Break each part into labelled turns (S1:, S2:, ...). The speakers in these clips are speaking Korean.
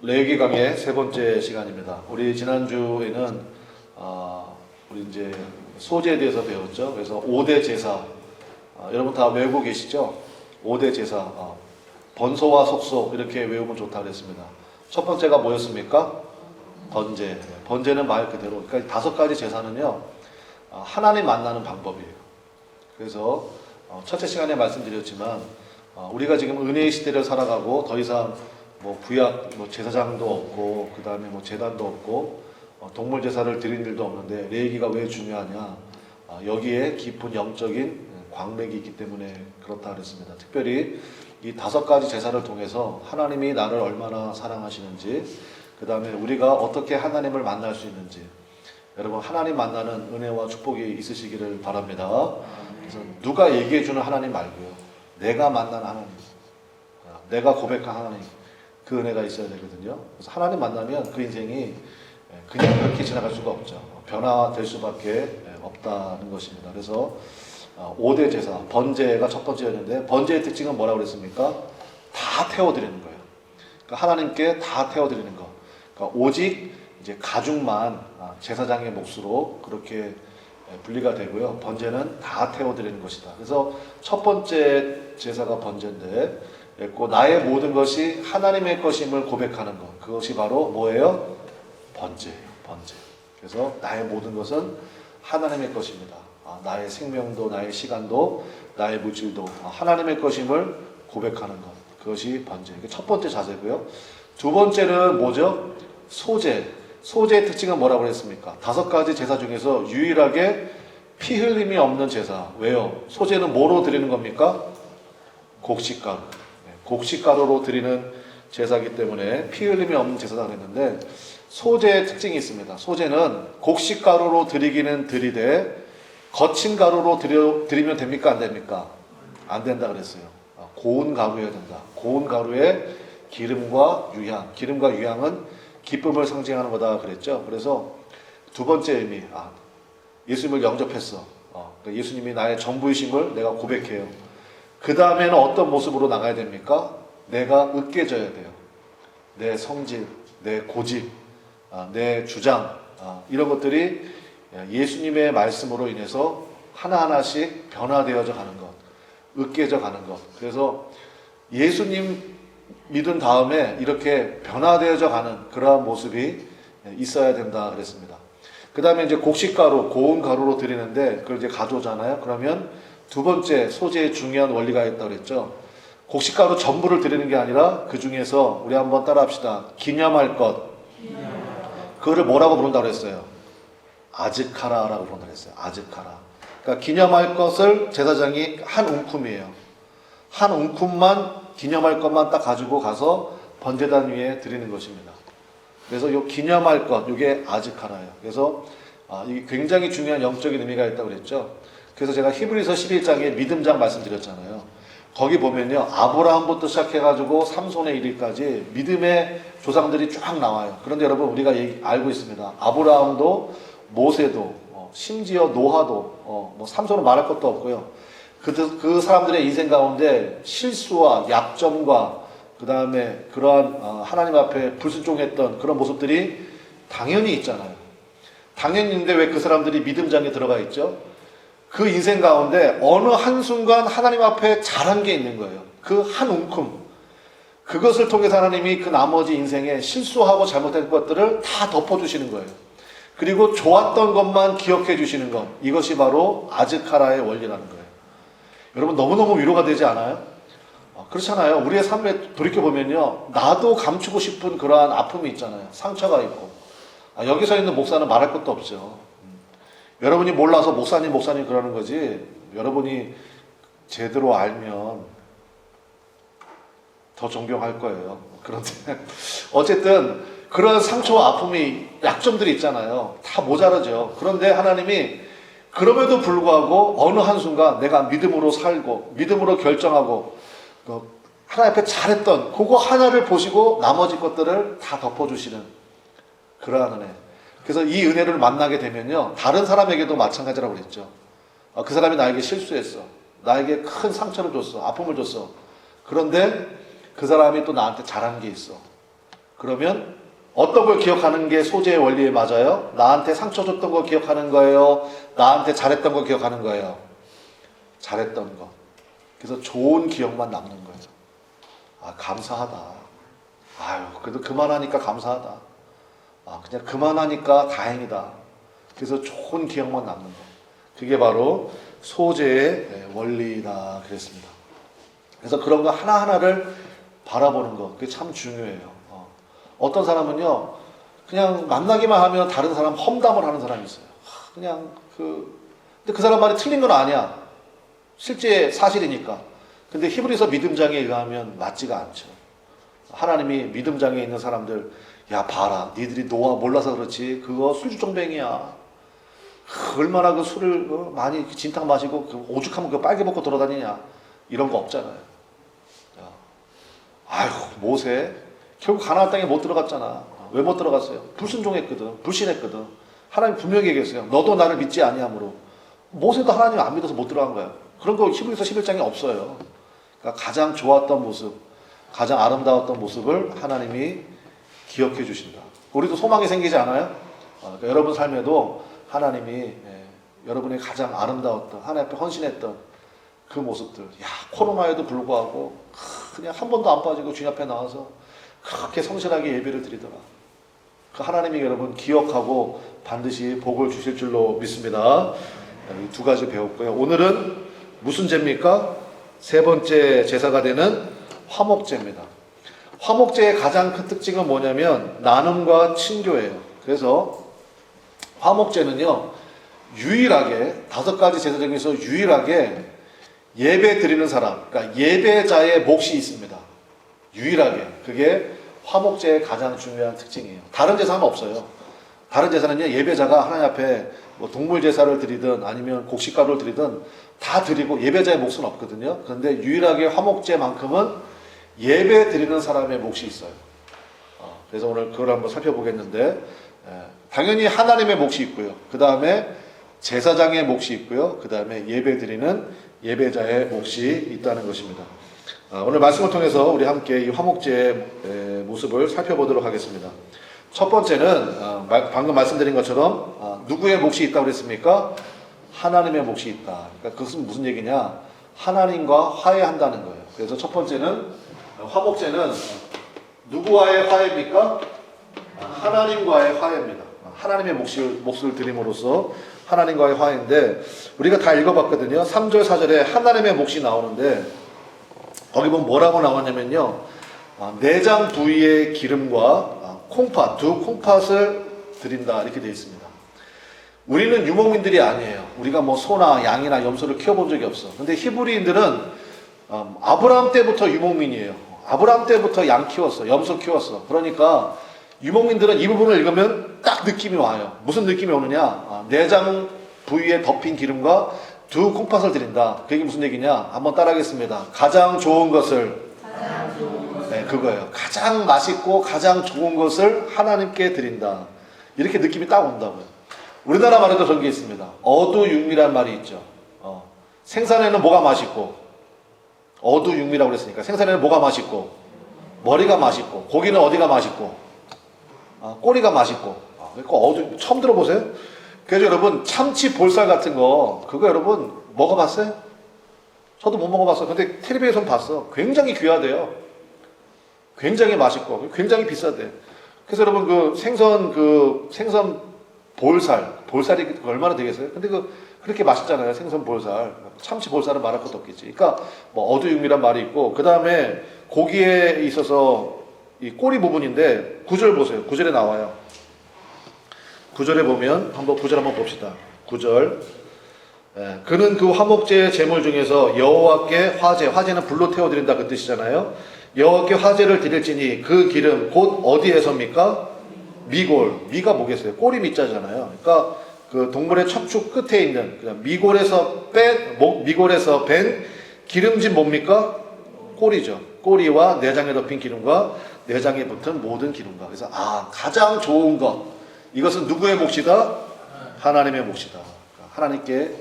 S1: 레위기 강의 세 번째 시간입니다. 우리 지난주에는 우리 이제 소제에 대해서 배웠죠. 그래서 5대 제사, 여러분 다 외우고 계시죠? 5대 제사, 번소와 속소 이렇게 외우면 좋다 그랬습니다. 첫 번째가 뭐였습니까? 번제. 번제는 말 그대로, 그러니까 5가지 제사는요, 하나님 만나는 방법이에요. 그래서 첫째 시간에 말씀드렸지만 우리가 지금 은혜의 시대를 살아가고 더 이상 뭐 구약 제사장도 없고 그 다음에 뭐 제단도 없고 동물 제사를 드리는 일도 없는데 레위기가 왜 중요하냐? 여기에 깊은 영적인 광맥이 있기 때문에 그렇다 그랬습니다. 특별히 이 5가지 제사를 통해서 하나님이 나를 얼마나 사랑하시는지, 그 다음에 우리가 어떻게 하나님을 만날 수 있는지, 여러분 하나님 만나는 은혜와 축복이 있으시기를 바랍니다. 그래서 누가 얘기해주는 하나님 말고요, 내가 만난 하나님, 내가 고백한 하나님, 그 은혜가 있어야 되거든요. 그래서 하나님 만나면 그 인생이 그냥 그렇게 지나갈 수가 없죠. 변화될 수밖에 없다는 것입니다. 그래서 5대 제사, 번제가 첫 번째였는데, 번제의 특징은 뭐라고 그랬습니까? 다 태워드리는 거예요. 그러니까 하나님께 다 태워드리는 거. 그러니까 오직 이제 가죽만 제사장의 몫으로 그렇게 분리가 되고요. 번제는 다 태워드리는 것이다. 그래서 첫 번째 제사가 번제인데, 나의 모든 것이 하나님의 것임을 고백하는 것. 그것이 바로 뭐예요? 번제예요. 번제. 그래서 나의 모든 것은 하나님의 것입니다. 나의 생명도, 나의 시간도, 나의 물질도 하나님의 것임을 고백하는 것. 그것이 번제. 이게 첫 번째 자세고요. 두 번째는 뭐죠? 소제. 소제의 특징은 뭐라고 했습니까? 5가지 제사 중에서 유일하게 피 흘림이 없는 제사. 왜요? 소제는 뭐로 드리는 겁니까? 곡식가루. 곡식가루로 드리는 제사이기 때문에 피 흘림이 없는 제사다 그랬는데, 소제의 특징이 있습니다. 소제는 곡식가루로 드리기는 드리되 거친 가루로 드리면 됩니까? 안 됩니까? 안 된다 그랬어요. 고운 가루여야 된다. 고운 가루에 기름과 유향. 기름과 유향은 기쁨을 상징하는 거다 그랬죠. 그래서 두 번째 의미, 예수님을 영접했어. 그러니까 예수님이 나의 전부이심을 내가 고백해요. 그 다음에는 어떤 모습으로 나가야 됩니까? 내가 으깨져야 돼요. 내 성질, 내 고집, 내 주장, 이런 것들이 예수님의 말씀으로 인해서 하나하나씩 변화되어져 가는 것, 으깨져 가는 것. 그래서 예수님 믿은 다음에 이렇게 변화되어져 가는 그러한 모습이 있어야 된다 그랬습니다. 그 다음에 이제 곡식가루, 고운 가루로 드리는데 그걸 이제 가져오잖아요. 그러면 두 번째 소제의 중요한 원리가 있다고 그랬죠. 곡식가루 전부를 드리는 게 아니라 그 중에서 우리 한번 따라 합시다. 기념할 것. 그거를 뭐라고 부른다고 그랬어요? 아즈카라라고 부른다고 그랬어요. 아즈카라. 그러니까 기념할 것을 제사장이 한 웅큼이에요. 한 웅큼만 기념할 것만 딱 가지고 가서 번제단 위에 드리는 것입니다. 그래서 이 기념할 것, 이게 아즈카라예요. 그래서 이게 굉장히 중요한 영적인 의미가 있다고 그랬죠. 그래서 제가 히브리서 11장에 믿음장 말씀드렸잖아요. 거기 보면요, 아브라함부터 시작해가지고 삼손에 이르기까지 믿음의 조상들이 쫙 나와요. 그런데 여러분 우리가 알고 있습니다. 아브라함도 모세도 심지어 노아도 뭐 삼손은 말할 것도 없고요. 그 사람들의 인생 가운데 실수와 약점과 그 다음에 그러한 하나님 앞에 불순종했던 그런 모습들이 당연히 있잖아요. 당연히 있는데 왜 그 사람들이 믿음장에 들어가 있죠? 그 인생 가운데 어느 한순간 하나님 앞에 잘한 게 있는 거예요. 그 한 웅큼. 그것을 통해서 하나님이 그 나머지 인생에 실수하고 잘못된 것들을 다 덮어주시는 거예요. 그리고 좋았던 것만 기억해 주시는 것. 이것이 바로 아즈카라의 원리라는 거예요. 여러분 너무너무 위로가 되지 않아요? 그렇잖아요. 우리의 삶에 돌이켜보면요, 나도 감추고 싶은 그러한 아픔이 있잖아요. 상처가 있고. 여기서 있는 목사는 말할 것도 없죠. 여러분이 몰라서 목사님 그러는 거지, 여러분이 제대로 알면 더 존경할 거예요. 그런데 어쨌든 그런 상처와 아픔이, 약점들이 있잖아요. 다 모자라죠. 그런데 하나님이 그럼에도 불구하고 어느 한순간 내가 믿음으로 살고 믿음으로 결정하고 하나님 앞에 잘했던 그거 하나를 보시고 나머지 것들을 다 덮어주시는 그러한 은혜. 그래서 이 은혜를 만나게 되면요, 다른 사람에게도 마찬가지라고 그랬죠. 그 사람이 나에게 실수했어. 나에게 큰 상처를 줬어. 아픔을 줬어. 그런데 그 사람이 또 나한테 잘한 게 있어. 그러면 어떤 걸 기억하는 게 소재의 원리에 맞아요? 나한테 상처 줬던 거 기억하는 거예요? 나한테 잘했던 거 기억하는 거예요? 잘했던 거. 그래서 좋은 기억만 남는 거예요. 아, 감사하다. 아유, 그래도 그만하니까 감사하다. 아, 그냥 그만하니까 다행이다. 그래서 좋은 기억만 남는 거. 그게 바로 소재의 원리다 그랬습니다. 그래서 그런 거 하나하나를 바라보는 거, 그게 참 중요해요. 어떤 사람은요, 그냥 만나기만 하면 다른 사람 험담을 하는 사람이 있어요. 그냥 근데 그 사람 말이 틀린 건 아니야. 실제 사실이니까. 근데 히브리서 믿음장에 의하면 맞지가 않죠. 하나님이 믿음장에 있는 사람들, 야 봐라, 니들이 노아 몰라서 그렇지, 그거 술주정뱅이야. 얼마나 그 술을 많이 진탕 마시고 오죽하면 그 빨개 벗고 돌아다니냐, 이런 거 없잖아요. 아휴, 모세 결국 가나안 땅에 못 들어갔잖아. 왜 못 들어갔어요? 불순종했거든, 불신했거든. 하나님 분명히 얘기했어요. 너도 나를 믿지 아니하므로. 모세도 하나님 안 믿어서 못 들어간 거야. 그런 거 히브리서 11장에 없어요. 그러니까 가장 좋았던 모습, 가장 아름다웠던 모습을 하나님이 기억해 주신다. 우리도 소망이 생기지 않아요? 그러니까 여러분 삶에도 하나님이 여러분의 가장 아름다웠던, 하나님 앞에 헌신했던 그 모습들, 야, 코로나에도 불구하고 그냥 한 번도 안 빠지고 주님 앞에 나와서 그렇게 성실하게 예배를 드리더라. 그 하나님이 여러분 기억하고 반드시 복을 주실 줄로 믿습니다. 이 두 가지 배웠고요. 오늘은 무슨 제입니까? 세 번째 제사가 되는 화목제입니다. 화목제의 가장 큰 특징은 뭐냐면 나눔과 친교예요. 그래서 화목제는요, 유일하게 5가지 제사 중에서 유일하게 예배 드리는 사람, 그러니까 예배자의 몫이 있습니다. 유일하게. 그게 화목제의 가장 중요한 특징이에요. 다른 제사는 없어요. 다른 제사는요, 예배자가 하나님 앞에 뭐 동물 제사를 드리든 아니면 곡식가루를 드리든 다 드리고 예배자의 몫은 없거든요. 그런데 유일하게 화목제만큼은 예배 드리는 사람의 몫이 있어요. 그래서 오늘 그걸 한번 살펴보겠는데, 당연히 하나님의 몫이 있고요. 그 다음에 제사장의 몫이 있고요. 그 다음에 예배 드리는 예배자의 몫이 있다는 것입니다. 오늘 말씀을 통해서 우리 함께 이 화목제의 모습을 살펴보도록 하겠습니다. 첫 번째는 방금 말씀드린 것처럼 누구의 몫이 있다고 그랬습니까? 하나님의 몫이 있다. 그러니까 그것은 무슨 얘기냐? 하나님과 화해한다는 거예요. 그래서 첫 번째는 화목제는 누구와의 화해입니까? 하나님과의 화해입니다. 하나님의 몫을 드림으로써 하나님과의 화해인데, 우리가 다 읽어봤거든요. 3절 4절에 하나님의 몫이 나오는데 거기 보면 뭐라고 나왔냐면요, 내장 부위의 기름과 콩팥, 두 콩팥을 드린다, 이렇게 되어 있습니다. 우리는 유목민들이 아니에요. 우리가 뭐 소나 양이나 염소를 키워본 적이 없어. 근데 히브리인들은 아브라함 때부터 유목민이에요. 아브라함 때부터 양 키웠어, 염소 키웠어. 그러니까 유목민들은 이 부분을 읽으면 딱 느낌이 와요. 무슨 느낌이 오느냐? 내장 부위에 덮인 기름과 두 콩팥을 드린다. 그게 무슨 얘기냐? 한번 따라하겠습니다. 가장 좋은 것을, 네, 그거예요. 가장 맛있고 가장 좋은 것을 하나님께 드린다. 이렇게 느낌이 딱 온다고요. 우리나라 말에도 그런 게 있습니다. 어두육미란 말이 있죠. 생선에는 뭐가 맛있고, 어두육미라고 그랬으니까 생선에는 뭐가 맛있고, 머리가 맛있고, 고기는 어디가 맛있고, 꼬리가 맛있고. 그러니까 처음 들어보세요? 그래서 여러분, 참치 볼살 같은 거, 그거 여러분 먹어봤어요? 저도 못 먹어봤어요. 근데 텔레비에서 봤어. 굉장히 귀하대요. 굉장히 맛있고 굉장히 비싸대. 그래서 여러분, 생선 볼살이 얼마나 되겠어요? 근데 그렇게 맛있잖아요. 생선 볼살. 참치 볼살은 말할 것도 없겠지. 그러니까 뭐 어두육미란 말이 있고, 그 다음에 고기에 있어서 이 꼬리 부분인데, 9절 보세요. 9절에 나와요. 9절에 보면 구절 한번 봅시다. 9절. 그는 그 화목제의 제물 중에서 여호와께 화제는 불로 태워드린다, 그 뜻이잖아요. 여호와께 화제를 드릴지니 그 기름 곧 어디에서입니까? 미가 뭐겠어요? 꼬리 밑자잖아요. 그러니까 그 동물의 척추 끝에 있는 미골에서 뺀 기름진 뭡니까? 꼬리죠. 꼬리와 내장에 덮인 기름과 내장에 붙은 모든 기름과. 그래서 가장 좋은 것, 이것은 누구의 몫이다? 하나님의 몫이다. 하나님께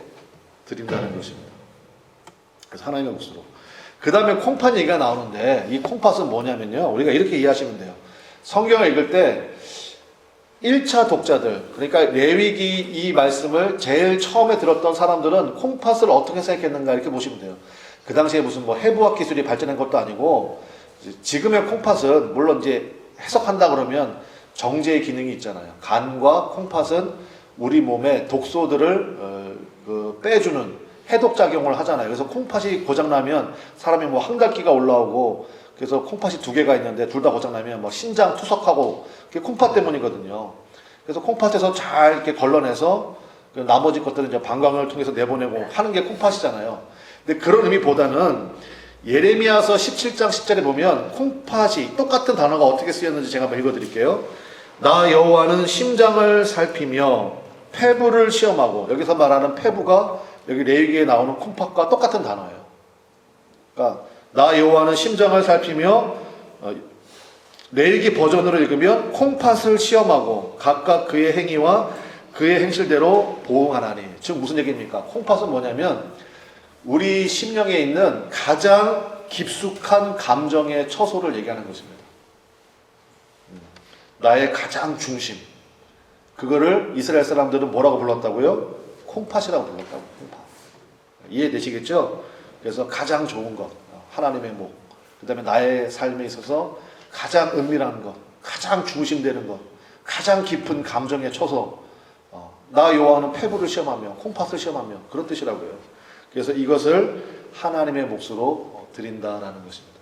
S1: 드린다는 것입니다. 그래서 하나님의 몫으로. 그 다음에 콩팥 얘기가 나오는데, 이 콩팥은 뭐냐면요, 우리가 이렇게 이해하시면 돼요. 성경을 읽을 때 1차 독자들, 그러니까 레위기 이 말씀을 제일 처음에 들었던 사람들은 콩팥을 어떻게 생각했는가 이렇게 보시면 돼요. 그 당시에 무슨 뭐 해부학 기술이 발전한 것도 아니고, 지금의 콩팥은 물론 이제 해석한다 그러면 정제의 기능이 있잖아요. 간과 콩팥은 우리 몸에 독소들을 빼주는 해독 작용을 하잖아요. 그래서 콩팥이 고장나면 사람이 뭐 한갈기가 올라오고, 그래서 콩팥이 두 개가 있는데 둘 다 고장나면 뭐 신장 투석하고, 그게 콩팥 때문이거든요. 그래서 콩팥에서 잘 이렇게 걸러내서 나머지 것들은 이제 방광을 통해서 내보내고 하는 게 콩팥이잖아요. 근데 그런 의미보다는 예레미야서 17장 10절에 보면 콩팥이 똑같은 단어가 어떻게 쓰였는지 제가 한번 읽어드릴게요. 나 여호와는 심장을 살피며 폐부를 시험하고, 여기서 말하는 폐부가 여기 레위기에 나오는 콩팥과 똑같은 단어예요. 그러니까 나 여호와는 심장을 살피며, 레위기 버전으로 읽으면 콩팥을 시험하고 각각 그의 행위와 그의 행실대로 보응하나니. 즉 무슨 얘기입니까? 콩팥은 뭐냐면 우리 심령에 있는 가장 깊숙한 감정의 처소를 얘기하는 것입니다. 나의 가장 중심. 그거를 이스라엘 사람들은 뭐라고 불렀다고요? 콩팥이라고 불렀다고. 콩팥. 이해되시겠죠? 그래서 가장 좋은 것, 하나님의 목, 그 다음에 나의 삶에 있어서 가장 은밀한 것, 가장 중심되는 것, 가장 깊은 감정의 처소, 나 여호와는 폐부를 시험하며 콩팥을 시험하며, 그런 뜻이라고요. 그래서 이것을 하나님의 몫으로 드린다라는 것입니다.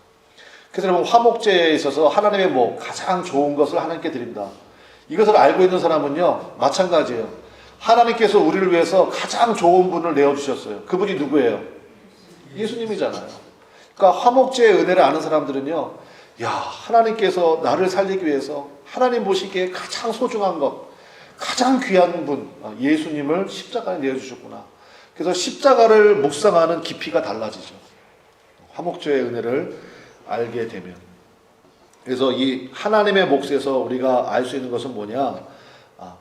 S1: 그래서 여러분, 화목제에 있어서 하나님의 목, 가장 좋은 것을 하나님께 드린다. 이것을 알고 있는 사람은요, 마찬가지예요. 하나님께서 우리를 위해서 가장 좋은 분을 내어주셨어요. 그분이 누구예요? 예수님이잖아요. 그러니까 화목제의 은혜를 아는 사람들은요, 야, 하나님께서 나를 살리기 위해서 하나님 보시기에 가장 소중한 것, 가장 귀한 분, 예수님을 십자가에 내어주셨구나. 그래서 십자가를 묵상하는 깊이가 달라지죠. 화목제의 은혜를 알게 되면. 그래서 이 하나님의 몫에서 우리가 알 수 있는 것은 뭐냐?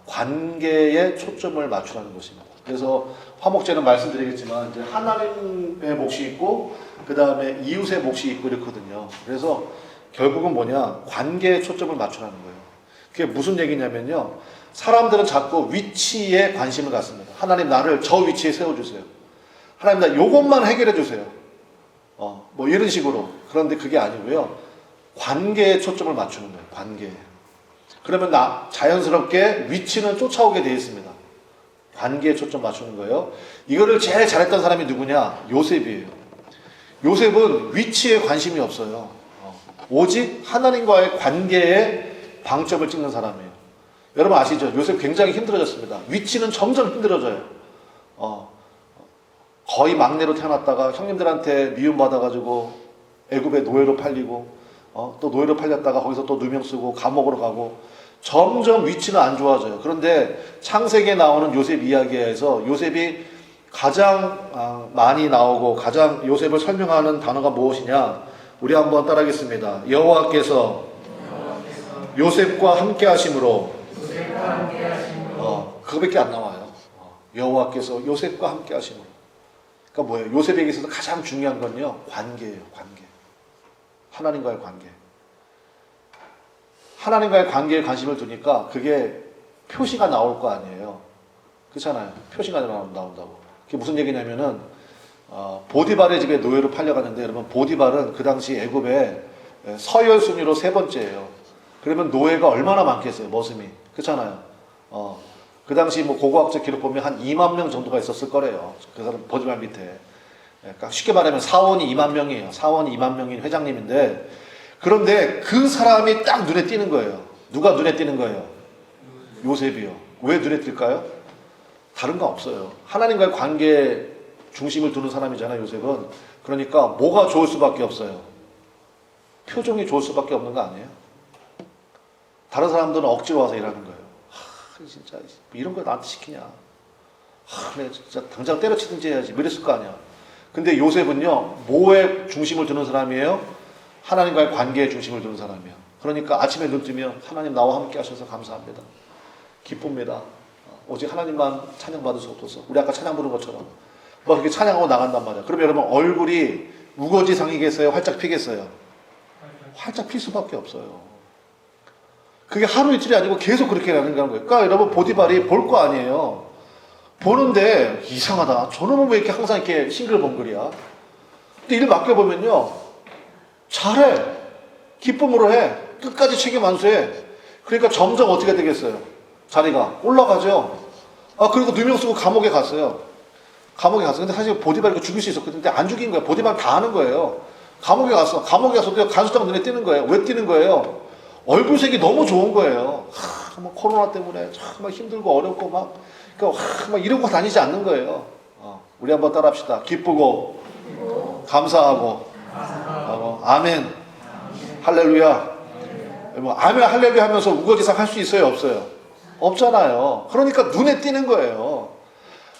S1: 관계에 초점을 맞추라는 것입니다. 그래서 화목제는 말씀드리겠지만 이제 하나님의 몫이 있고 그 다음에 이웃의 몫이 있고 이렇거든요. 그래서 결국은 뭐냐? 관계에 초점을 맞추라는 거예요. 그게 무슨 얘기냐면요, 사람들은 자꾸 위치에 관심을 갖습니다. 하나님 나를 저 위치에 세워주세요. 하나님 나 요것만 해결해 주세요. 뭐 이런 식으로. 그런데 그게 아니고요, 관계에 초점을 맞추는 거예요. 관계에. 그러면 자연스럽게 위치는 쫓아오게 되어 있습니다. 관계에 초점 맞추는 거예요. 이거를 제일 잘했던 사람이 누구냐? 요셉이에요. 요셉은 위치에 관심이 없어요. 오직 하나님과의 관계에 방점을 찍는 사람이에요. 여러분 아시죠? 요셉 굉장히 힘들어졌습니다. 위치는 점점 힘들어져요. 거의 막내로 태어났다가 형님들한테 미움받아가지고 애굽의 노예로 팔리고, 또 노예로 팔렸다가 거기서 또 누명 쓰고 감옥으로 가고, 점점 위치는 안 좋아져요. 그런데 창세기에 나오는 요셉 이야기에서 요셉이 가장 많이 나오고 가장 요셉을 설명하는 단어가 무엇이냐? 우리 한번 따라하겠습니다. 여호와께서 요셉과 함께 하심으로. 그거밖에 안 나와요. 여호와께서 요셉과 함께 하심으로. 그러니까 뭐예요? 요셉에게 있어서 가장 중요한 건요, 관계예요. 관계. 하나님과의 관계. 하나님과의 관계에 관심을 두니까 그게 표시가 나올 거 아니에요. 그렇잖아요. 표시가 나온다고. 그게 무슨 얘기냐면은 보디발의 집에 노예로 팔려갔는데, 여러분 보디발은 그 당시 애굽의 서열 순위로 세 번째예요. 그러면 노예가 얼마나 많겠어요, 머슴이. 그렇잖아요. 그 당시 뭐 고고학적 기록 보면 한 2만 명 정도가 있었을 거래요. 그 사람 보디발 밑에. 그러니까 쉽게 말하면 사원이 2만 명이에요. 사원이 2만 명인 회장님인데, 그런데 그 사람이 딱 눈에 띄는 거예요. 누가 눈에 띄는 거예요? 요셉이요. 왜 눈에 띌까요? 다른 거 없어요. 하나님과의 관계에 중심을 두는 사람이잖아요, 요셉은. 그러니까 뭐가 좋을 수밖에 없어요? 표정이 좋을 수밖에 없는 거 아니에요? 다른 사람들은 억지로 와서 일하는 거예요. 진짜 이런 거 나한테 시키냐? 내가 진짜 당장 때려치든지 해야지. 이랬을 거 아니야. 근데 요셉은요, 뭐에 중심을 두는 사람이에요? 하나님과의 관계에 중심을 두는 사람이에요. 그러니까 아침에 눈 뜨면 하나님 나와 함께 하셔서 감사합니다. 기쁩니다. 오직 하나님만 찬양받을 수 없어서. 우리 아까 찬양 부른 것처럼 뭐 그렇게 찬양하고 나간단 말이야. 그러면 여러분 얼굴이 우거지 상이겠어요? 활짝 피겠어요? 활짝 필 수밖에 없어요. 그게 하루 이틀이 아니고 계속 그렇게 하는 거예요. 그러니까 여러분 보디발이 볼 거 아니에요. 보는데 이상하다. 저놈은 왜 이렇게 항상 이렇게 싱글벙글이야. 근데 일 맡겨보면요. 잘해. 기쁨으로 해. 끝까지 책임 안수해. 그러니까 점점 어떻게 되겠어요? 자리가 올라가죠. 그리고 누명 쓰고 감옥에 갔어요. 감옥에 갔어. 근데 사실 보디발이 죽일 수 있었거든요. 근데 안 죽인 거예요. 보디발 다 하는 거예요. 감옥에 갔어. 감옥에 가서 간수장 눈에 띄는 거예요. 왜 띄는 거예요? 얼굴색이 너무 좋은 거예요. 막 코로나 때문에 막 힘들고 어렵고 막 이러고 다니지 않는 거예요. 우리 한번 따라합시다. 기쁘고 감사하고 아멘 할렐루야. 뭐 아멘 할렐루야 하면서 우거지상 할 수 있어요? 없어요? 없잖아요. 그러니까 눈에 띄는 거예요.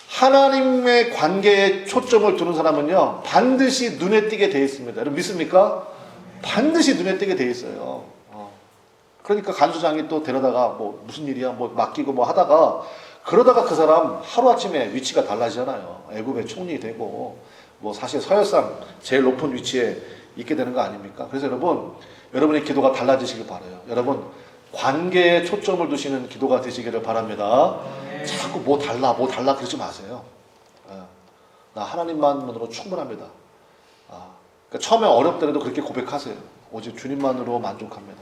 S1: 하나님의 관계에 초점을 두는 사람은요 반드시 눈에 띄게 돼 있습니다. 여러분 믿습니까? 반드시 눈에 띄게 돼 있어요. 그러니까 간수장이 또 데려다가 뭐 무슨 일이야 뭐 맡기고 뭐 하다가 그러다가 그 사람 하루아침에 위치가 달라지잖아요. 애굽의 총리 되고 뭐 사실 서열상 제일 높은 위치에 있게 되는 거 아닙니까? 그래서 여러분의 기도가 달라지시길 바라요. 여러분 관계에 초점을 두시는 기도가 되시기를 바랍니다. 자꾸 뭐 달라 그러지 마세요. 나 하나님만으로 충분합니다. 그러니까 처음에 어렵더라도 그렇게 고백하세요. 오직 주님만으로 만족합니다.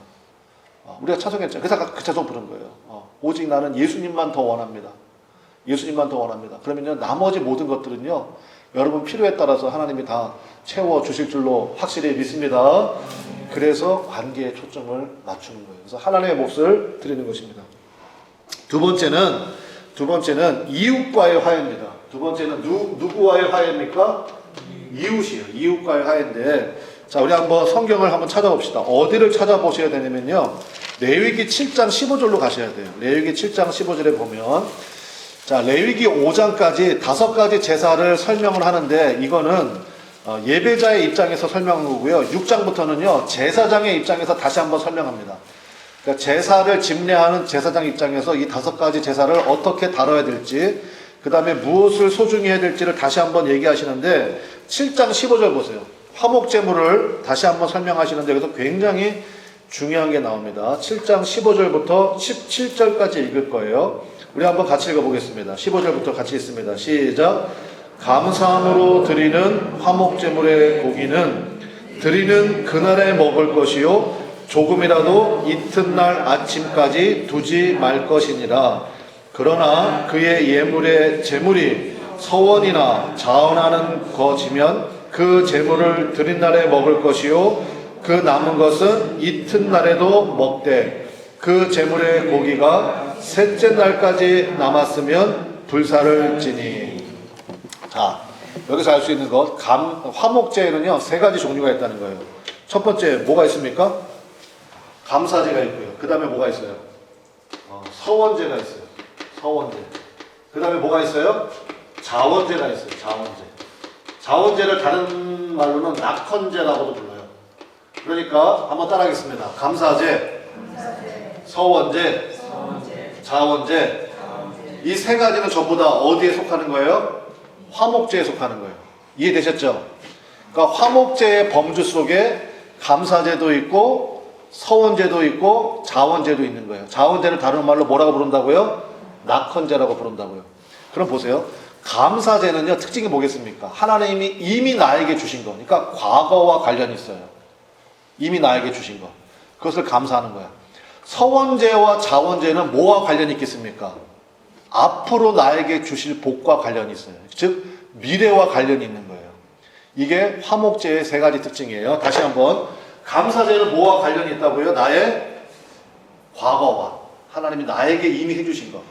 S1: 우리가 찬송했잖아요. 그래서 그 찬송 부른 거예요. 오직 나는 예수님만 더 원합니다. 예수님만 더 원합니다. 그러면요 나머지 모든 것들은요 여러분 필요에 따라서 하나님이 다 채워주실 줄로 확실히 믿습니다. 그래서 관계에 초점을 맞추는 거예요. 그래서 하나님의 몫을 드리는 것입니다. 두 번째는 이웃과의 화해입니다. 두 번째는 누구와의 화해입니까? 이웃이에요. 이웃과의 화해인데, 자 우리 한번 성경을 한번 찾아봅시다. 어디를 찾아보셔야 되냐면요 레위기 7장 15절로 가셔야 돼요. 레위기 7장 15절에 보면 자 레위기 5장까지 5가지 제사를 설명을 하는데 이거는 예배자의 입장에서 설명한 거고요. 6장부터는요 제사장의 입장에서 다시 한번 설명합니다. 그러니까 제사를 집례하는 제사장 입장에서 이 5가지 제사를 어떻게 다뤄야 될지, 그 다음에 무엇을 소중히 해야 될지를 다시 한번 얘기하시는데 7장 15절 보세요. 화목제물을 다시 한번 설명하시는데 여기서 굉장히 중요한 게 나옵니다. 7장 15절부터 17절까지 읽을 거예요. 우리 한번 같이 읽어보겠습니다. 15절부터 같이 읽습니다. 시작. 감사함으로 드리는 화목제물의 고기는 드리는 그날에 먹을 것이요 조금이라도 이튿날 아침까지 두지 말 것이니라. 그러나 그의 예물의 제물이 서원이나 자원하는 것이면 그 제물을 드린 날에 먹을 것이요 그 남은 것은 이튿날에도 먹되 그 제물의 고기가 셋째 날까지 남았으면 불사를 지니. 자, 여기서 알 수 있는 것, 화목제에는요 3가지 종류가 있다는 거예요. 첫 번째 뭐가 있습니까? 감사제가 있고요. 그 다음에 뭐가 있어요? 서원제가 있어요. 서원제. 그 다음에 뭐가 있어요? 자원제가 있어요. 자원제. 자원제를 다른 말로는 낙헌제라고도 불러요. 그러니까 한번 따라하겠습니다. 감사제, 서원제, 자원제. 이 3가지는 전부 다 어디에 속하는 거예요? 화목제에 속하는 거예요. 이해되셨죠? 그러니까 화목제의 범주 속에 감사제도 있고 서원제도 있고 자원제도 있는 거예요. 자원제를 다른 말로 뭐라고 부른다고요? 낙헌제라고 부른다고요. 그럼 보세요. 감사제는요 특징이 뭐겠습니까? 하나님이 이미 나에게 주신 거, 그러니까 과거와 관련이 있어요. 이미 나에게 주신 거, 그것을 감사하는 거야. 서원제와 자원제는 뭐와 관련이 있겠습니까? 앞으로 나에게 주실 복과 관련이 있어요. 즉 미래와 관련이 있는 거예요. 이게 화목제의 3가지 특징이에요. 다시 한번, 감사제는 뭐와 관련이 있다고요? 나의 과거와 하나님이 나에게 이미 해주신 것.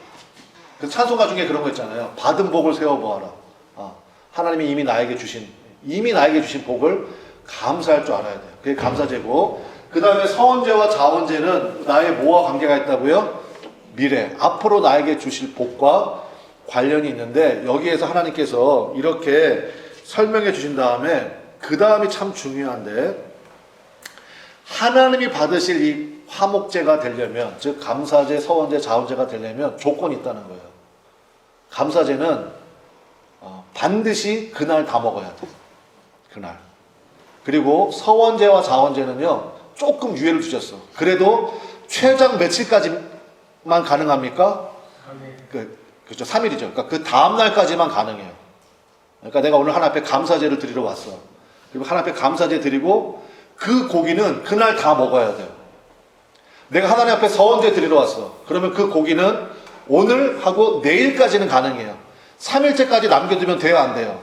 S1: 그 찬송가 중에 그런 거 있잖아요. 받은 복을 세워보아라. 하나님이 이미 나에게 주신 복을 감사할 줄 알아야 돼요. 그게 감사제고, 그 다음에 서원제와 자원제는 나의 뭐와 관계가 있다고요? 미래, 앞으로 나에게 주실 복과 관련이 있는데, 여기에서 하나님께서 이렇게 설명해 주신 다음에 그 다음이 참 중요한데, 하나님이 받으실 이 화목제가 되려면, 즉 감사제, 서원제, 자원제가 되려면 조건이 있다는 거예요. 감사제는 반드시 그날 다 먹어야 돼. 그날. 그리고 서원제와 자원제는요 조금 유예를 두셨어. 그래도 최장 며칠까지만 가능합니까? 그렇죠. 3일이죠. 그러니까 그 다음 날까지만 가능해요. 그러니까 내가 오늘 하나님 앞에 감사제를 드리러 왔어. 그리고 하나님 앞에 감사제 드리고 그 고기는 그날 다 먹어야 돼요. 내가 하나님 앞에 서원제 드리러 왔어. 그러면 그 고기는 오늘 하고 내일까지는 가능해요. 3일째까지 남겨두면 돼요, 안 돼요?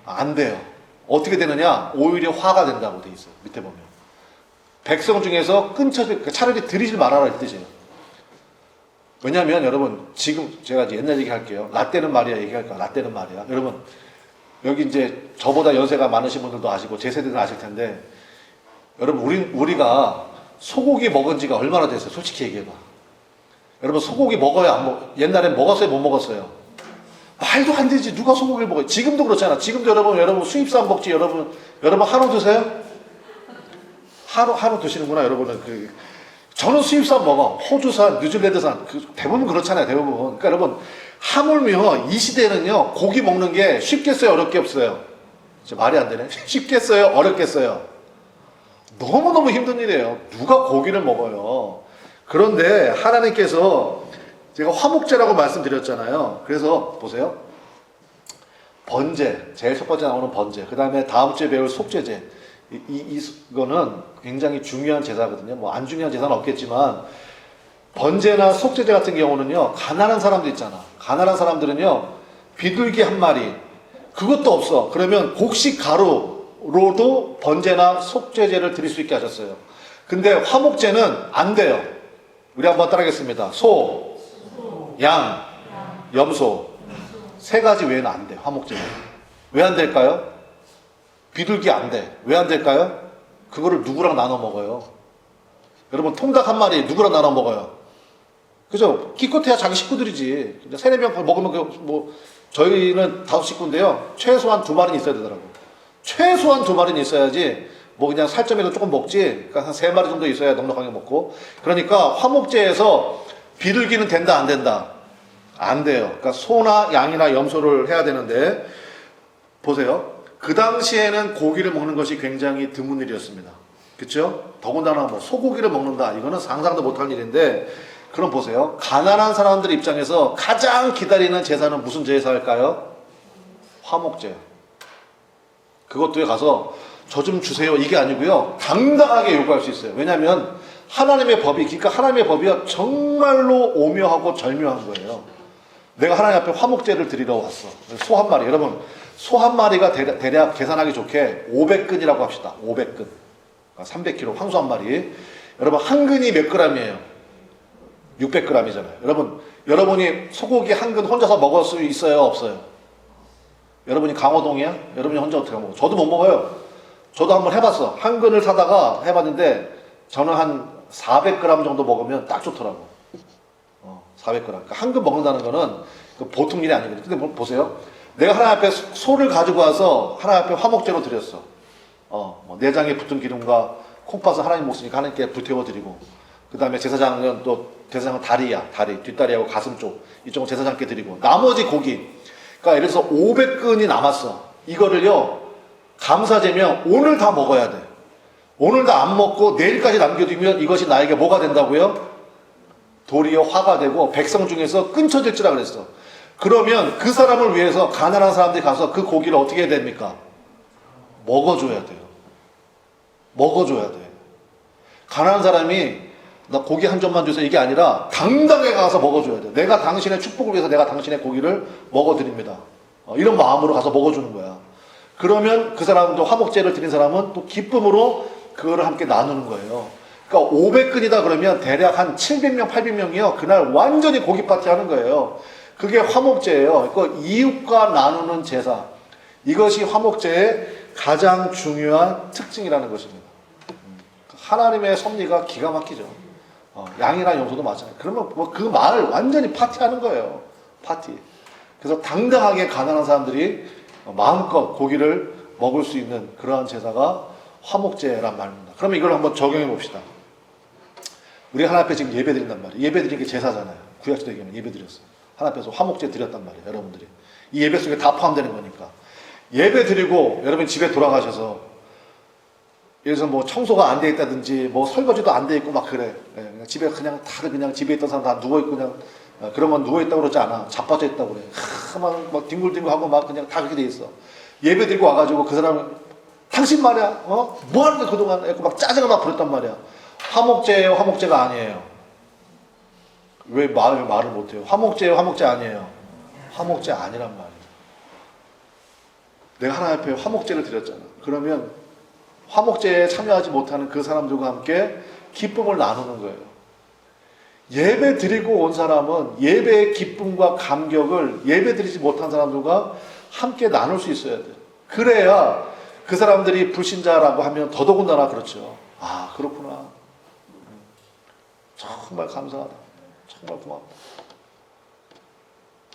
S1: 안 돼요. 어떻게 되느냐? 오히려 화가 된다고 돼 있어요. 밑에 보면. 백성 중에서 차라리 드리지 말아라 이 뜻이에요. 왜냐하면 여러분 지금 제가 이제 옛날 얘기 할게요. 라떼는 말이야 얘기할까? 라떼는 말이야. 여러분 여기 이제 저보다 연세가 많으신 분들도 아시고 제 세대는 아실 텐데 여러분 우리가 소고기 먹은 지가 얼마나 됐어요? 솔직히 얘기해봐. 여러분 소고기 먹어야 안 먹? 옛날엔 먹었어요, 못 먹었어요? 말도 안 되지. 누가 소고기를 먹어요? 지금도 그렇잖아. 지금도 여러분 수입산 먹지. 여러분 한우 드세요? 한우 드시는구나. 여러분은 저는 수입산 먹어. 호주산, 뉴질랜드산 대부분 그렇잖아요. 대부분. 그러니까 여러분 하물며 이 시대는요 고기 먹는 게 쉽겠어요, 어렵겠어요? 말이 안 되네. 쉽겠어요, 어렵겠어요? 너무너무 힘든 일이에요. 누가 고기를 먹어요? 그런데 하나님께서 제가 화목제라고 말씀드렸잖아요. 그래서 보세요. 번제, 제일 첫 번째 나오는 번제. 그 다음에 다음 주에 배울 속죄제. 이거는 굉장히 중요한 제사거든요. 뭐 안 중요한 제사는 없겠지만 번제나 속죄제 같은 경우는요. 가난한 사람들 있잖아. 가난한 사람들은요. 비둘기 한 마리 그것도 없어. 그러면 곡식 가루로도 번제나 속죄제를 드릴 수 있게 하셨어요. 근데 화목제는 안 돼요. 우리 한번 따라하겠습니다. 소, 양, 염소 세 가지 외에는 안 돼. 화목제는. 왜 안 될까요? 비둘기 안 돼. 왜 안 될까요? 그거를 누구랑 나눠 먹어요? 여러분 통닭 한 마리 누구랑 나눠 먹어요? 그죠? 기껏해야 자기 식구들이지. 세네 명 먹으면 뭐 저희는 5식구인데요. 최소한 2마리는 있어야 되더라고. 최소한 2마리는 있어야지. 뭐 그냥 살점이라도 조금 먹지. 그러니까 한 3마리 정도 있어야 넉넉하게 먹고. 그러니까 화목제에서 비둘기는 된다 안 된다? 안 돼요. 그러니까 소나 양이나 염소를 해야 되는데 보세요. 그 당시에는 고기를 먹는 것이 굉장히 드문 일이었습니다. 그렇죠? 더군다나 뭐 소고기를 먹는다. 이거는 상상도 못할 일인데 그럼 보세요. 가난한 사람들 입장에서 가장 기다리는 제사는 무슨 제사일까요? 화목제. 그것도에 가서 저 좀 주세요. 이게 아니고요. 당당하게 요구할 수 있어요. 왜냐하면 하나님의 법이, 그러니까 하나님의 법이요. 정말로 오묘하고 절묘한 거예요. 내가 하나님 앞에 화목제를 드리러 왔어. 소 한 마리. 여러분, 소 한 마리가 대략 계산하기 좋게 500근이라고 합시다. 500근. 300kg 황소 한 마리. 여러분, 한 근이 몇 g이에요? 600g이잖아요. 여러분이 소고기 한 근 혼자서 먹을 수 있어요? 없어요? 여러분이 강호동이야? 여러분이 혼자 어떻게 먹어? 저도 못 먹어요. 저도 한번 해봤어. 한 근을 사다가 해봤는데 저는 한 400g 정도 먹으면 딱 좋더라고. 400g. 그러니까 한 근 먹는다는 거는 보통 일이 아니거든요. 근데 보세요. 내가 하나님 앞에 소를 가지고 와서 하나님 앞에 화목제로 드렸어. 뭐 내장에 붙은 기름과 콩팥을 하나님 목숨이니까 하나님께 불태워 드리고, 그 다음에 제사장은 제사장은 다리야. 다리, 뒷다리하고 가슴 쪽. 이쪽은 제사장께 드리고, 나머지 고기. 그러니까 예를 들어서 500근이 남았어. 이거를요, 감사제면 오늘 다 먹어야 돼. 오늘 다 안 먹고 내일까지 남겨두면 이것이 나에게 뭐가 된다고요? 도리어 화가 되고 백성 중에서 끊쳐질지라 그랬어. 그러면 그 사람을 위해서 가난한 사람들이 가서 그 고기를 어떻게 해야 됩니까? 먹어줘야 돼요. 먹어줘야 돼. 가난한 사람이 나 고기 한 점만 주세요 이게 아니라 당당하게 가서 먹어줘야 돼. 내가 당신의 축복을 위해서 내가 당신의 고기를 먹어드립니다. 이런 마음으로 가서 먹어주는 거야. 그러면 그 사람도 화목제를 드린 사람은 또 기쁨으로 그거를 함께 나누는 거예요. 그러니까 500근이다 그러면 대략 한 700명, 800명이요. 그날 완전히 고기 파티 하는 거예요. 그게 화목제예요. 그러니까 이웃과 나누는 제사. 이것이 화목제의 가장 중요한 특징이라는 것입니다. 하나님의 섭리가 기가 막히죠. 양이나 염소도 마찬가지. 그러면 뭐 그 말을 완전히 파티하는 거예요. 파티. 그래서 당당하게 가난한 사람들이 마음껏 고기를 먹을 수 있는 그러한 제사가 화목제란 말입니다. 그러면 이걸 한번 적용해 봅시다. 우리 하나님 앞에 지금 예배 드린단 말이에요. 예배 드리는 게 제사잖아요. 구약시대 얘기하면 예배 드렸어요. 하나님 앞에서 화목제 드렸단 말이에요. 여러분들이. 이 예배 속에 다 포함되는 거니까. 예배 드리고 여러분 집에 돌아가셔서 예를 들어서 뭐 청소가 안 돼 있다든지 뭐 설거지도 안 돼 있고 막 그래. 예, 그냥 집에 그냥 다들 그냥 집에 있던 사람 다 누워 있고 그냥 그런 건 누워 있다고 그러지 않아. 자빠져 있다고 그래. 막 뒹굴뒹굴하고 막 그냥 다 그렇게 돼 있어. 예배 드리고 와가지고 그 사람 당신 말이야, 뭐 하는 거야 그동안? 그래서 막 짜증을 막 부렸단 말이야. 화목제예요, 화목제가 아니에요. 왜 말을 못해요? 화목제예요, 화목제 아니에요. 화목제 아니란 말이에요. 내가 하나님 앞에 화목제를 드렸잖아. 그러면 화목제에 참여하지 못하는 그 사람들과 함께 기쁨을 나누는 거예요. 예배 드리고 온 사람은 예배의 기쁨과 감격을 예배 드리지 못한 사람들과 함께 나눌 수 있어야 돼요. 그래야 그 사람들이 불신자라고 하면 더더군다나 그렇죠. 아, 그렇구나. 정말 감사하다. 정말 고맙다.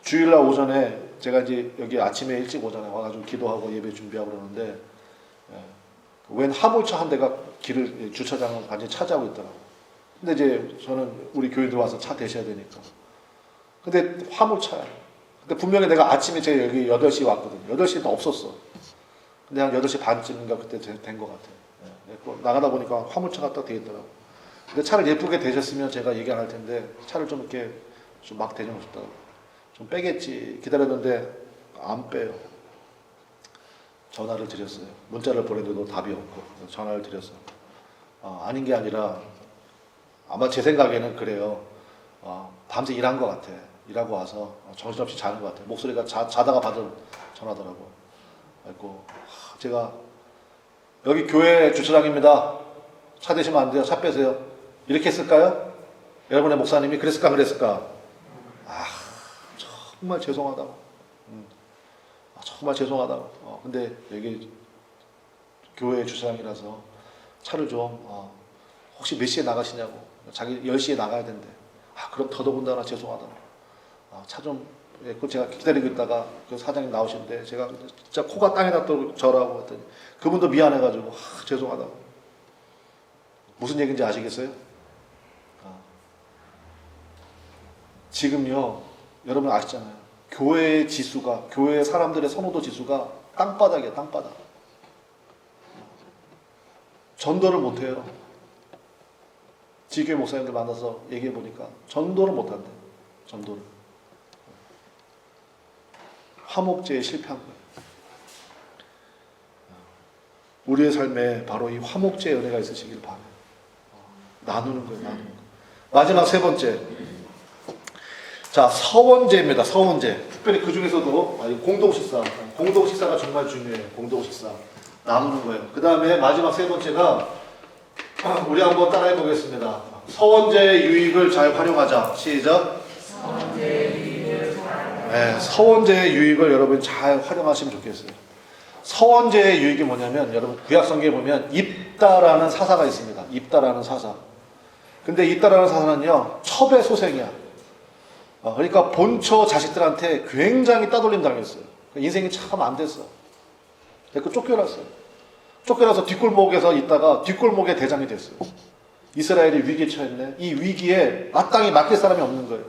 S1: 주일날 오전에 제가 이제 여기 아침에 일찍 오전에 와가지고 기도하고 예배 준비하고 그러는데 웬 화물차 한 대가 길을 주차장을 완전히 차지하고 있더라고요. 근데 이제 저는 우리 교인들 와서 차 대셔야 되니까. 근데 화물차야. 근데 분명히 내가 아침에 제가 여기 8시에 왔거든요. 8시에도 없었어. 근데 한 8시 반쯤인가 그때 된 것 같아요. 나가다 보니까 화물차가 딱 돼 있더라고요. 근데 차를 예쁘게 대셨으면 제가 얘기 안 할 텐데 차를 좀 이렇게 좀 막 대놓으셨다고. 좀 빼겠지 기다렸는데 안 빼요. 전화를 드렸어요. 문자를 보내도 답이 없고 전화를 드렸어요. 아닌 게 아니라 아마 제 생각에는 그래요. 밤새 일한 것 같아. 일하고 와서 정신없이 자는 것 같아. 목소리가 자다가 받은 전화더라고. 그래서 제가 여기 교회 주차장입니다. 차 대시면 안 돼요. 차 빼세요. 이렇게 했을까요? 여러분의 목사님이 그랬을까 안 그랬을까? 정말 죄송하다고. 정말 죄송하다고. 근데 여기 교회 주차장이라서 차를 좀 혹시 몇 시에 나가시냐고. 자기 10시에 나가야 된대. 그럼 더더군다나 죄송하다고. 차 좀, 그 제가 기다리고 있다가 그 사장님 나오시는데 제가 진짜 코가 땅에다 또 절하고 했더니 그분도 미안해가지고 죄송하다고. 무슨 얘기인지 아시겠어요? 지금요, 여러분 아시잖아요. 교회의 지수가, 교회 사람들의 선호도 지수가 땅바닥이에요, 땅바닥. 전도를 못해요. 지교회 목사님들 만나서 얘기해 보니까 전도를 못한대. 전도를. 화목제에 실패한 거예요. 우리의 삶에 바로 이 화목제의 은혜가 있으시길 바라요. 나누는 거예요, 나누는 거. 마지막 세 번째. 자, 서원제입니다. 서원제. 특별히 그 중에서도 공동식사. 공동식사가 정말 중요해요. 공동식사. 나누는 거예요. 그 다음에 마지막 세 번째가 우리 한번 따라해 보겠습니다. 서원제의 유익을 잘 활용하자. 시작. 네, 서원제의 유익을 여러분 잘 활용하시면 좋겠어요. 서원제의 유익이 뭐냐면 여러분 구약성경에 보면 입다라는 사사가 있습니다. 입다라는 사사. 근데 입다라는 사사는요 첩의 소생이야. 그러니까 본처 자식들한테 굉장히 따돌림 당했어요. 인생이 참 안 됐어. 그래서 쫓겨났어요. 쫓겨나서 뒷골목에서 있다가 뒷골목의 대장이 됐어요. 이스라엘이 위기에 처했네. 이 위기에 마땅히 맡길 사람이 없는 거예요.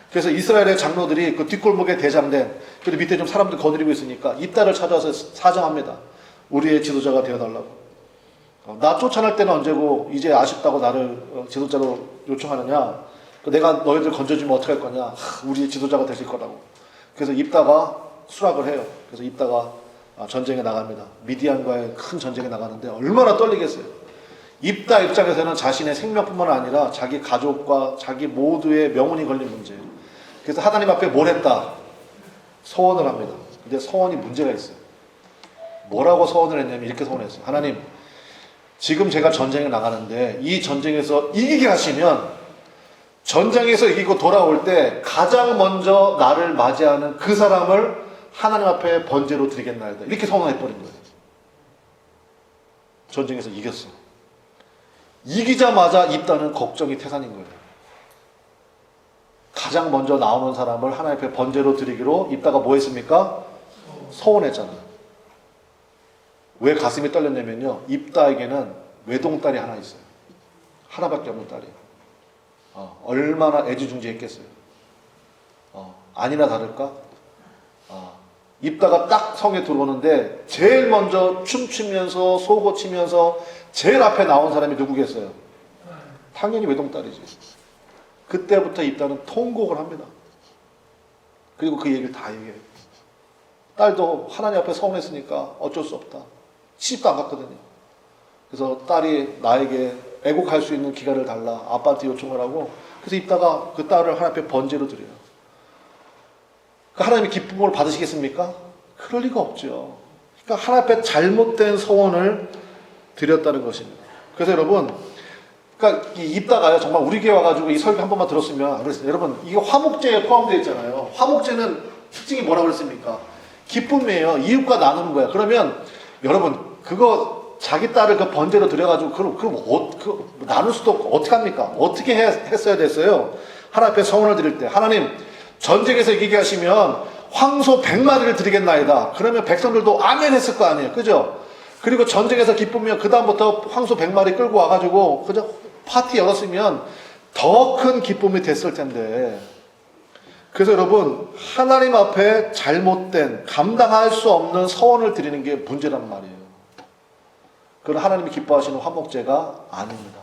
S1: 그래서 이스라엘의 장로들이 그 뒷골목에 대장된, 그래도 밑에 좀 사람들 거느리고 있으니까 입다를 찾아서 사정합니다. 우리의 지도자가 되어달라고. 나 쫓아낼 때는 언제고 이제 아쉽다고 나를 지도자로 요청하느냐. 내가 너희들 건져주면 어떻게 할 거냐. 우리의 지도자가 되실 거라고. 그래서 입다가 수락을 해요. 그래서 입다가 전쟁에 나갑니다. 미디안과의 큰 전쟁에 나가는데 얼마나 떨리겠어요. 입다 입장에서는 자신의 생명뿐만 아니라 자기 가족과 자기 모두의 명운이 걸린 문제예요. 그래서 하나님 앞에 뭘 했다? 서원을 합니다. 근데 서원이 문제가 있어요. 뭐라고 서원을 했냐면 이렇게 서원했어요. 하나님, 지금 제가 전쟁에 나가는데 이 전쟁에서 이기게 하시면 전쟁에서 이기고 돌아올 때 가장 먼저 나를 맞이하는 그 사람을 하나님 앞에 번제로 드리겠나이다. 이렇게 서원해버린 거예요. 전쟁에서 이겼어. 이기자마자 입다는 걱정이 태산인 거예요. 가장 먼저 나오는 사람을 하나님 앞에 번제로 드리기로 입다가 뭐 했습니까? 서원했잖아요. 왜 가슴이 떨렸냐면요. 입다에게는 외동딸이 하나 있어요. 하나밖에 없는 딸이. 얼마나 애지중지했겠어요. 아니나 다를까? 입다가 딱 성에 들어오는데 제일 먼저 춤추면서 소고 치면서 제일 앞에 나온 사람이 누구겠어요? 당연히 외동딸이지. 그때부터 입다는 통곡을 합니다. 그리고 그 얘기를 다 얘기해요. 딸도 하나님 앞에 서운했으니까 어쩔 수 없다. 시집도 안 갔거든요. 그래서 딸이 나에게 애국할 수 있는 기간을 달라 아빠한테 요청을 하고, 그래서 입다가 그 딸을 하나님 앞에 번제로 드려요. 그 하나님의 기쁨을 받으시겠습니까? 그럴 리가 없죠. 그러니까 하나님 앞에 잘못된 소원을 드렸다는 것입니다. 그래서 여러분, 그러니까 이 입다가요, 정말 우리 교회 와가지고 이 설교 한 번만 들었으면 안 그랬어요. 여러분, 이게 화목제에 포함되어 있잖아요. 화목제는 특징이 뭐라고 그랬습니까? 기쁨이에요. 이웃과 나누는 거야. 그러면 여러분, 그거 자기 딸을 그 번제로 드려가지고 그럼 나눌 수도 없고 어떻게 합니까? 어떻게 했어야 됐어요? 하나님 앞에 서원을 드릴 때, 하나님 전쟁에서 이기게 하시면 황소 100마리를 드리겠나이다. 그러면 백성들도 아멘 했을 거 아니에요. 그죠? 그리고 전쟁에서 기쁘면 그 다음부터 황소 100마리 끌고 와가지고 그죠? 파티 열었으면 더 큰 기쁨이 됐을 텐데. 그래서 여러분, 하나님 앞에 잘못된 감당할 수 없는 서원을 드리는 게 문제란 말이에요. 그건 하나님이 기뻐하시는 화목제가 아닙니다.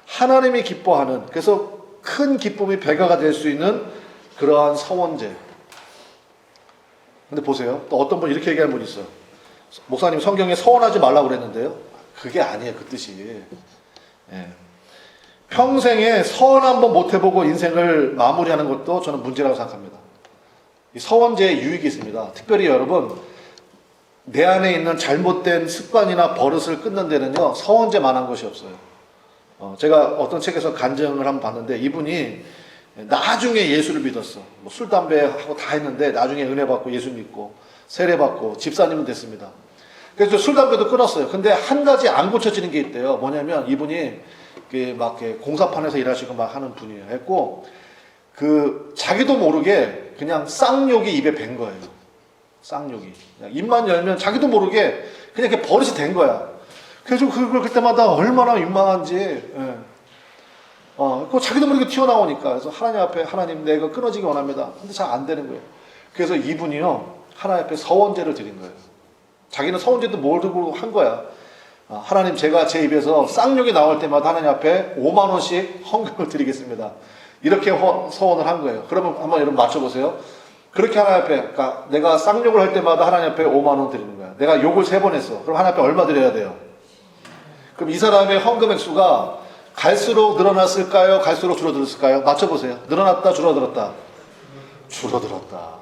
S1: 하나님이 기뻐하는, 그래서 큰 기쁨이 배가가 될 수 있는 그러한 서원제. 근데 보세요, 또 어떤 분 이렇게 얘기하는 분이 있어요. 목사님, 성경에 서원하지 말라고 그랬는데요. 그게 아니에요, 그 뜻이. 예. 평생에 서원 한번 못 해보고 인생을 마무리하는 것도 저는 문제라고 생각합니다. 이 서원제의 유익이 있습니다. 특별히 여러분, 내 안에 있는 잘못된 습관이나 버릇을 끊는 데는요, 서원제만한 것이 없어요. 제가 어떤 책에서 간증을 한번 봤는데, 이분이 나중에 예수를 믿었어. 뭐 술, 담배 하고 다 했는데 나중에 은혜 받고 예수 믿고 세례 받고 집사님은 됐습니다. 그래서 술, 담배도 끊었어요. 근데 한 가지 안 고쳐지는 게 있대요. 뭐냐면 이분이 막 공사판에서 일하시고 막 하는 분이에요. 했고, 자기도 모르게 그냥 쌍욕이 입에 밴 거예요. 쌍욕이. 그냥 입만 열면 자기도 모르게 그냥 이렇게 버릇이 된 거야. 그래서 그걸 그때마다 얼마나 민망한지. 예. 그거 자기도 모르게 튀어나오니까. 그래서 하나님 앞에, 하나님 내가 끊어지기 원합니다. 근데 잘 안 되는 거예요. 그래서 이분이요, 하나님 앞에 서원제를 드린 거예요. 자기는 서원제도 모르고 한 거야. 하나님, 제가 제 입에서 쌍욕이 나올 때마다 하나님 앞에 5만 원씩 헌금을 드리겠습니다. 이렇게 서원을 한 거예요. 그러면 한번 여러분 맞춰보세요. 그렇게 하나님 앞에, 그러니까 내가 쌍욕을 할 때마다 하나님 앞에 5만 원 드리는 거야. 내가 욕을 3번 했어. 그럼 하나님 앞에 얼마 드려야 돼요? 그럼 이 사람의 헌금 액수가 갈수록 늘어났을까요? 갈수록 줄어들었을까요? 맞춰보세요. 늘어났다, 줄어들었다? 줄어들었다.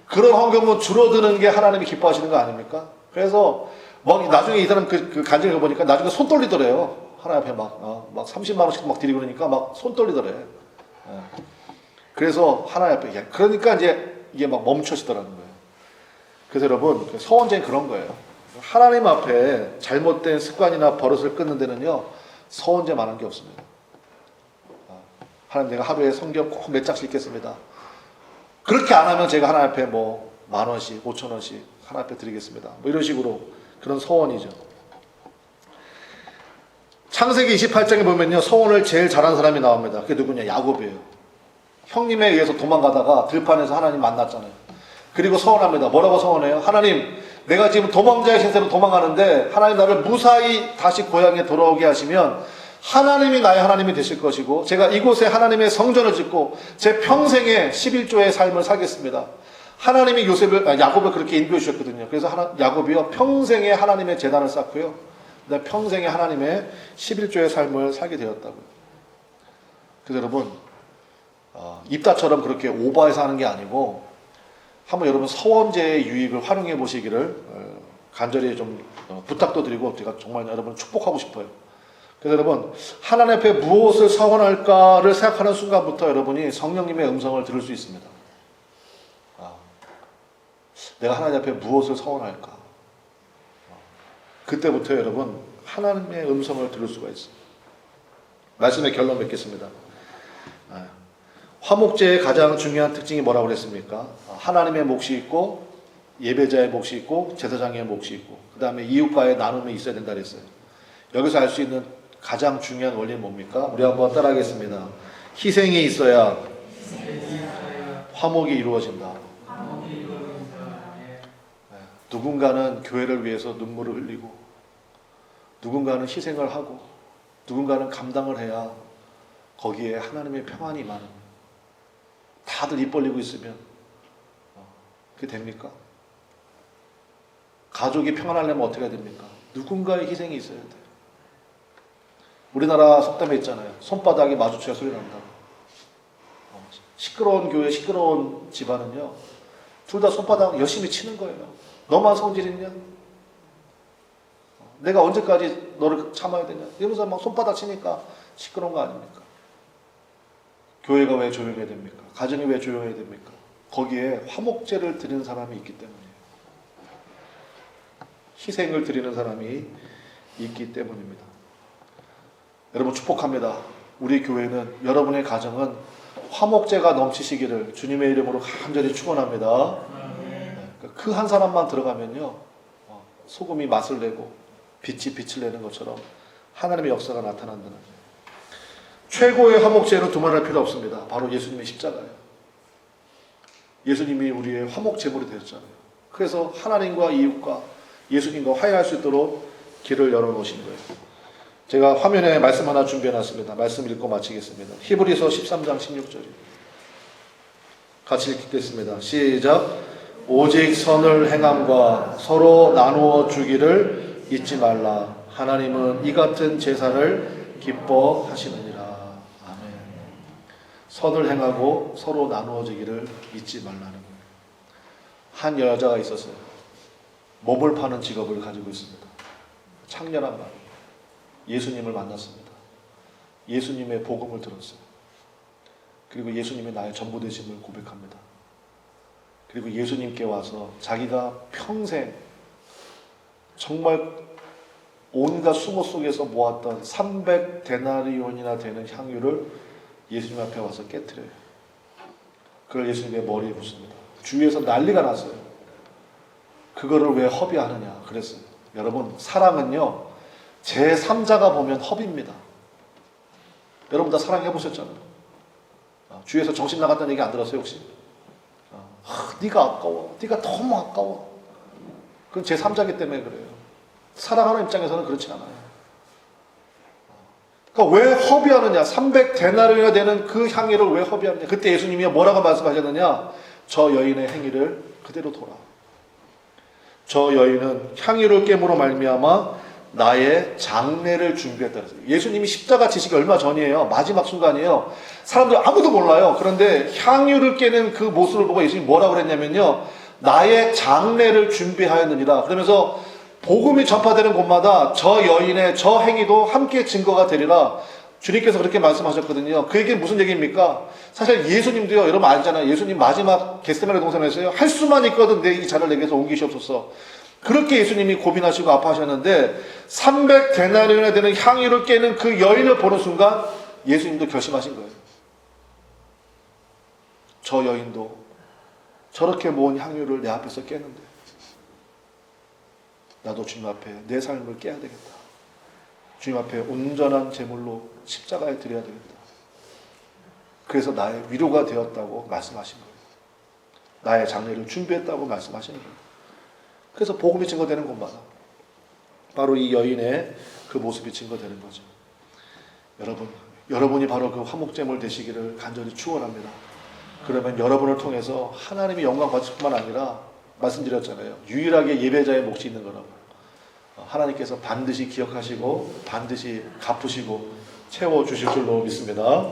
S1: 그런 헌금은 줄어드는 게 하나님이 기뻐하시는 거 아닙니까? 그래서 막 나중에 이 사람 그 간증을 해보니까 나중에 손 떨리더래요. 하나님 앞에 막 30만 원씩 막 드리고 그러니까 막 손 떨리더래. 그래서 하나님 앞에, 그러니까 이제 이게 막 멈춰지더라는 거예요. 그래서 여러분, 서원제는 그런 거예요. 하나님 앞에 잘못된 습관이나 버릇을 끊는 데는요, 서원제만한 게 없습니다. 하나님, 내가 하루에 성경 꼭 몇 장씩 읽겠습니다. 그렇게 안 하면 제가 하나님 앞에 뭐 10,000원씩, 5,000원씩 하나님 앞에 드리겠습니다. 뭐 이런 식으로 그런 서원이죠. 창세기 28장에 보면요, 서원을 제일 잘하는 사람이 나옵니다. 그게 누구냐? 야곱이에요. 형님에 의해서 도망가다가 들판에서 하나님 만났잖아요. 그리고 서원합니다. 뭐라고 서원해요? 하나님, 내가 지금 도망자의 신세로 도망가는데 하나님 나를 무사히 다시 고향에 돌아오게 하시면 하나님이 나의 하나님이 되실 것이고, 제가 이곳에 하나님의 성전을 짓고 제 평생에 11조의 삶을 살겠습니다. 하나님이 야곱을 그렇게 인도해 주셨거든요. 그래서 야곱이요, 평생에 하나님의 제단을 쌓고요, 그다음에 평생에 하나님의 11조의 삶을 살게 되었다고요. 그래서 여러분, 입다처럼 그렇게 오버해서 하는 게 아니고, 한번 여러분 서원제의 유익을 활용해 보시기를 간절히 좀 부탁도 드리고, 제가 정말 여러분 축복하고 싶어요. 그래서 여러분, 하나님 앞에 무엇을 서원할까를 생각하는 순간부터 여러분이 성령님의 음성을 들을 수 있습니다. 내가 하나님 앞에 무엇을 서원할까? 그때부터 여러분 하나님의 음성을 들을 수가 있어요. 말씀의 결론 맺겠습니다. 화목제의 가장 중요한 특징이 뭐라고 그랬습니까? 하나님의 몫이 있고, 예배자의 몫이 있고, 제사장의 몫이 있고, 그 다음에 이웃과의 나눔이 있어야 된다 그랬어요. 여기서 알 수 있는 가장 중요한 원리는 뭡니까? 우리 한번 따라하겠습니다. 희생이 있어야 화목이 이루어진다. 누군가는 교회를 위해서 눈물을 흘리고, 누군가는 희생을 하고, 누군가는 감당을 해야 거기에 하나님의 평안이 임하는, 다들 입 벌리고 있으면 그게 됩니까? 가족이 평안하려면 어떻게 해야 됩니까? 누군가의 희생이 있어야 돼요. 우리나라 속담에 있잖아요. 손바닥이 마주쳐야 소리 난다고. 시끄러운 교회, 시끄러운 집안은요, 둘 다 손바닥 열심히 치는 거예요. 너만 성질 있냐? 내가 언제까지 너를 참아야 되냐? 이러면서 막 손바닥 치니까 시끄러운 거 아닙니까? 교회가 왜 조용해야 됩니까? 가정이 왜 조용해야 됩니까? 거기에 화목제를 드리는 사람이 있기 때문이에요. 희생을 드리는 사람이 있기 때문입니다. 여러분 축복합니다. 우리 교회는, 여러분의 가정은 화목제가 넘치시기를 주님의 이름으로 간절히 축원합니다. 그 한 사람만 들어가면요, 소금이 맛을 내고 빛이 빛을 내는 것처럼 하나님의 역사가 나타난다는 거예요. 최고의 화목제로 두말할 필요 없습니다. 바로 예수님의 십자가예요. 예수님이 우리의 화목제물이 되었잖아요. 그래서 하나님과 이웃과 예수님과 화해할 수 있도록 길을 열어놓으신 거예요. 제가 화면에 말씀 하나 준비해놨습니다. 말씀 읽고 마치겠습니다. 히브리서 13장 16절입니다. 같이 읽겠습니다. 시작. 오직 선을 행함과 서로 나누어 주기를 잊지 말라. 하나님은 이 같은 제사를 기뻐하시느니라. 아멘. 선을 행하고 서로 나누어 주기를 잊지 말라는 거예요. 한 여자가 있었어요. 몸을 파는 직업을 가지고 있습니다. 창렬한 말. 예수님을 만났습니다. 예수님의 복음을 들었어요. 그리고 예수님이 나의 전부 되심을 고백합니다. 그리고 예수님께 와서 자기가 평생 정말 온갖 수고 속에서 모았던 300데나리온이나 되는 향유를 예수님 앞에 와서 깨트려요. 그걸 예수님의 머리에 붓습니다. 주위에서 난리가 났어요. 그거를 왜 허비하느냐 그랬어요. 여러분, 사랑은요, 제3자가 보면 허비입니다. 여러분 다 사랑해보셨잖아요. 주위에서 정신 나갔다는 얘기 안 들었어요 혹시? 네가 아까워. 네가 너무 아까워. 그건 제3자기 때문에 그래요. 사랑하는 입장에서는 그렇지 않아요. 그러니까 왜 허비하느냐? 300데나리온이나 되는 그 향유를 왜 허비하느냐? 그때 예수님이 뭐라고 말씀하셨느냐? 저 여인의 행위를 그대로 둬라. 저 여인은 향유를 깨므로 말미암아 나의 장례를 준비했다. 예수님이 십자가 지시기 얼마 전이에요. 마지막 순간이에요. 사람들 아무도 몰라요. 그런데 향유를 깨는 그 모습을 보고 예수님이 뭐라고 그랬냐면요, 나의 장례를 준비하였느니라. 그러면서 복음이 전파되는 곳마다 저 여인의 저 행위도 함께 증거가 되리라. 주님께서 그렇게 말씀하셨거든요. 그 얘기는 무슨 얘기입니까? 사실 예수님도요, 여러분 알잖아요. 예수님 마지막 겟세마네 동산에서요, 할 수만 있거든 내 이 잔을 내게서 옮기시옵소서. 그렇게 예수님이 고민하시고 아파하셨는데 300데나리온에 되는 향유를 깨는 그 여인을 보는 순간 예수님도 결심하신 거예요. 저 여인도 저렇게 모은 향유를 내 앞에서 깨는데 나도 주님 앞에 내 삶을 깨야 되겠다. 주님 앞에 온전한 제물로 십자가에 드려야 되겠다. 그래서 나의 위로가 되었다고 말씀하신 거예요. 나의 장례를 준비했다고 말씀하시는 거예요. 그래서 복음이 증거되는 곳마다 바로 이 여인의 그 모습이 증거되는 거죠. 여러분이 바로 그 화목제물 되시기를 간절히 축원합니다. 그러면 여러분을 통해서 하나님이 영광 받을 뿐만 아니라, 말씀드렸잖아요, 유일하게 예배자의 몫이 있는 거라고. 하나님께서 반드시 기억하시고 반드시 갚으시고 채워주실 줄로 믿습니다.